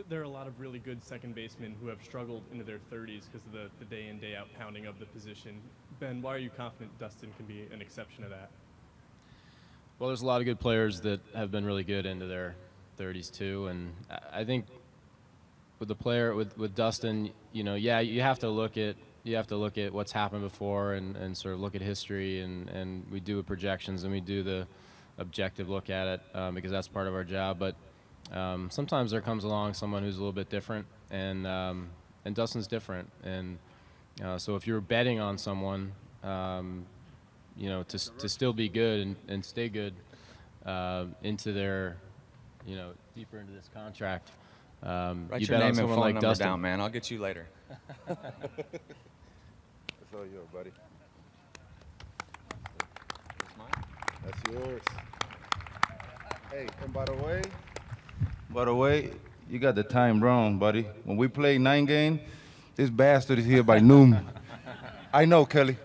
There are a lot of really good second basemen who have struggled into their 30s because of the day in, day out pounding of the position. Ben, why are you confident Dustin can be an exception to that? Well, there's a lot of good players that have been really good into their 30s too, and I think with the player with Dustin, yeah, you have to look at what's happened before and sort of look at history, and we do projections and we do the objective look at it because that's part of our job. But sometimes there comes along someone who's a little bit different, and Dustin's different, and so if you're betting on someone, to still be good and stay good into their, deeper into this contract. Write you your bet on name and someone phone like number Dustin. down, man. I'll get you later. That's all yours, buddy. That's mine. That's yours. Hey, and by the way, you got the time wrong, buddy. When we play 9 games, this bastard is here by noon. I know, Kelly.